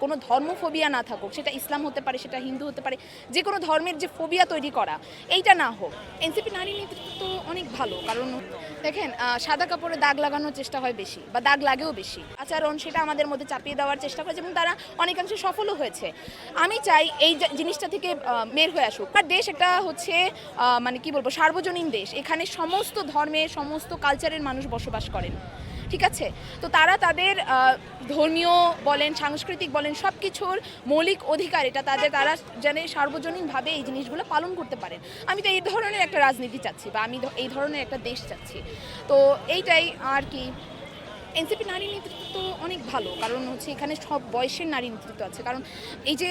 কোনো ধর্মফোবিয়া না থাকুক, সেটা ইসলাম হতে পারে, সেটা হিন্দু হতে পারে, যে কোনো ধর্মের যে ফোবিয়া তৈরি করা এইটা না হোক। এনসিপি নারী নেতৃত্ব তো অনেক ভালো, কারণ দেখেন সাদা কাপড়ে দাগ লাগানোর চেষ্টা হয় বেশি, বা দাগ লাগেও বেশি আচরণ, সেটা আমাদের মধ্যে চাপিয়ে দেওয়ার চেষ্টা করেছে এবং তারা অনেকাংশে সফলও হয়েছে। আমি চাই এই জিনিসটা থেকে বের হয়ে আসুক। আর দেশ একটা হচ্ছে মানে কি বলবো, সার্বজনীন দেশ, এখানে সমস্ত ধর্মের সমস্ত কালচারের মানুষ বসবাস করেন, ঠিক আছে? তো তারা তাদের ধর্মীয় বলেন, সাংস্কৃতিক বলেন, সব কিছুর মৌলিক অধিকার, এটা তারা যেন সার্বজনীনভাবে এই জিনিসগুলো পালন করতে পারেন। আমি তো এই ধরনের একটা রাজনীতি চাচ্ছি, বা আমি এই ধরনের একটা দেশ চাচ্ছি। তো এইটাই আর কি। এনসিপি নারী নেতৃত্ব তো অনেক ভালো, কারণ হচ্ছে এখানে সব বয়সের নারী নেতৃত্ব আছে। কারণ এই যে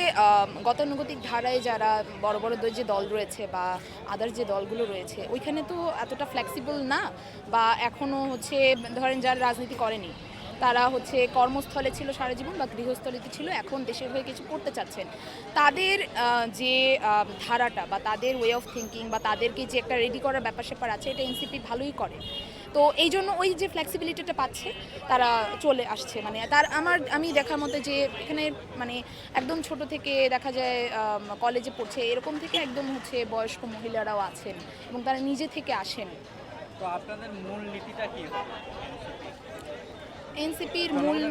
গতানুগতিক ধারায় যারা বড় বড় যে দল রয়েছে বা আদার যে দলগুলো রয়েছে, ওইখানে তো এতটা ফ্লেক্সিবল না, বা এখনও হচ্ছে ধরেন যারা রাজনীতি করেনি তারা হচ্ছে কর্মস্থলে ছিল সারা জীবন, বা গৃহস্থলীতে ছিল, এখন দেশের হয়ে কিছু করতে চাচ্ছেন, তাদের যে ধারাটা বা তাদের ওয়ে অফ থিঙ্কিং বা তাদেরকে যে একটা রেডি করার ব্যাপার স্যাপার আছে, এটা এনসিপি ভালোই করে। তো এই জন্য ওই যে ফ্লেক্সিবিলিটিটা পাচ্ছে, তারা চলে আসছে। মানে আমি দেখার মতো যে এখানে মানে একদম ছোট থেকে দেখা যায় কলেজে পড়ছে এরকম থেকে একদম হচ্ছে বয়স্ক মহিলারাও আছেন, এবং তারা নিজে থেকে আসেন। তো আপনাদের মূল নীতিটা কি হবে? এনসিপির মূল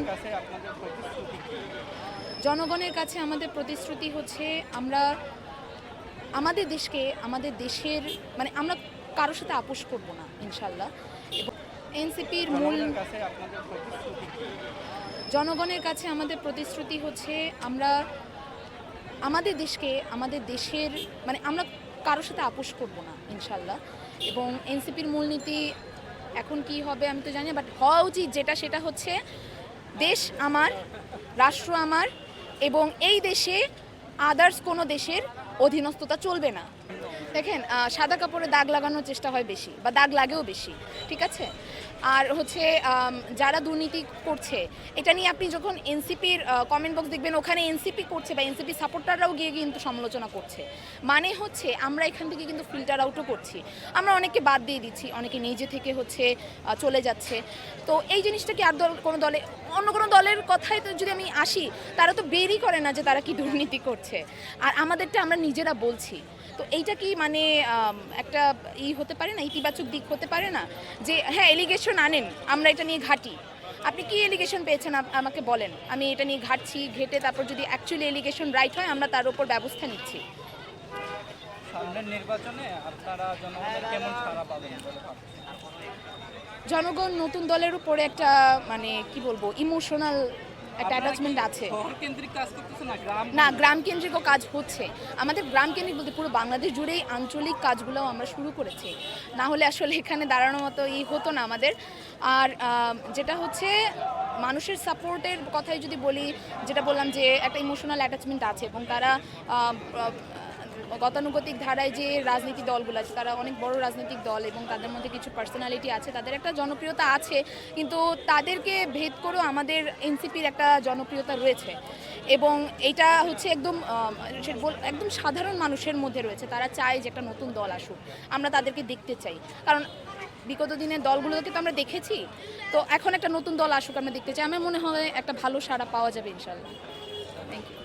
জনগণের কাছে আমাদের প্রতিশ্রুতি হচ্ছে, আমরা আমাদের দেশকে, আমাদের দেশের মানে আমরা কারোর সাথে আপোষ করব না ইনশাল্লাহ। এবং এনসিপির মূল জনগণের কাছে আমাদের প্রতিশ্রুতি হচ্ছে, আমরা আমাদের দেশকে, আমাদের দেশের মানে আমরা কারোর সাথে আপোষ করব না ইনশাল্লাহ। এবং এনসিপির মূলনীতি এখন কি হবে আমি তো জানি না, বাট হওয়া উচিত যেটা, সেটা হচ্ছে দেশ আমার, রাষ্ট্র আমার, এবং এই দেশে আদার্স কোনো দেশের অধীনস্থতা চলবে না। দেখেন সাদা কাপড়ে দাগ লাগানোর চেষ্টা হয় বেশি, বা দাগ লাগেও বেশি, ঠিক আছে? আর হচ্ছে যারা দুর্নীতি করছে, এটা নিয়ে আপনি যখন এনসিপির কমেন্ট বক্স দেখবেন, ওখানে এনসিপি করছে বা এনসিপি সাপোর্টাররাও গিয়ে কিন্তু সমালোচনা করছে। মানে হচ্ছে আমরা এখান থেকে কিন্তু ফিল্টার আউটও করছি, আমরা অনেককে বাদ দিয়ে দিচ্ছি, অনেকে নিজে থেকে হচ্ছে চলে যাচ্ছে। তো এই জিনিসটা কি আর কোনো দলে, অন্য কোনো দলের কথাই তো যদি আমি আসি, তারা তো বেরই করে না যে তারা কি দুর্নীতি করছে, আর আমাদেরটা আমরা নিজেরা বলছি। তো এইটা কি মানে একটা হতে পারে না, ইতিবাচক দিক হতে পারে না? যে হ্যাঁ, এলিগেশন আনেন, আমরা এটা নিয়ে ঘাঁটি, আপনি কি এলিগেশন পেয়েছেন আমাকে বলেন, আমি এটা নিয়ে ঘাঁটছি, ঘেটে তারপর যদি অ্যাকচুয়ালি এলিগেশন রাইট হয়, আমরা তার উপর ব্যবস্থা নিচ্ছি। সামনের নির্বাচনে আপনারা জনগণের কেমন সাড়া পাবেন? জনগণ নতুন দলের উপরে একটা মানে কি বলবো, ইমোশনাল একটা অ্যাটাচমেন্ট আছে। না, গ্রাম কেন্দ্রিকও কাজ হচ্ছে। আমাদের গ্রাম কেন্দ্রিক বলতে পুরো বাংলাদেশ জুড়েই আঞ্চলিক কাজগুলোও আমরা শুরু করেছি, না হলে আসলে এখানে দাঁড়ানোর মতো হতো না আমাদের। আর যেটা হচ্ছে মানুষের সাপোর্টের কথাই যদি বলি, যেটা বললাম যে একটা ইমোশনাল অ্যাটাচমেন্ট আছে, এবং তারা গতানুগতিক ধারায় যে রাজনীতি দলগুলো আছে, তারা অনেক বড় রাজনৈতিক দল, এবং তাদের মধ্যে কিছু পার্সোনালিটি আছে, তাদের একটা জনপ্রিয়তা আছে, কিন্তু তাদেরকে ভেদ করেও আমাদের এনসিপির একটা জনপ্রিয়তা রয়েছে। এবং এটা হচ্ছে একদম সাধারণ মানুষের মধ্যে রয়েছে, তারা চায় যে একটা নতুন দল আসুক, আমরা তাদেরকে দেখতে চাই। কারণ বিগত দিনের দলগুলোকে তো আমরা দেখেছি, তো এখন একটা নতুন দল আসুক আমরা দেখতে চাই। আমার মনে হয় একটা ভালো সাড়া পাওয়া যাবে ইনশাল্লাহ। Thank you.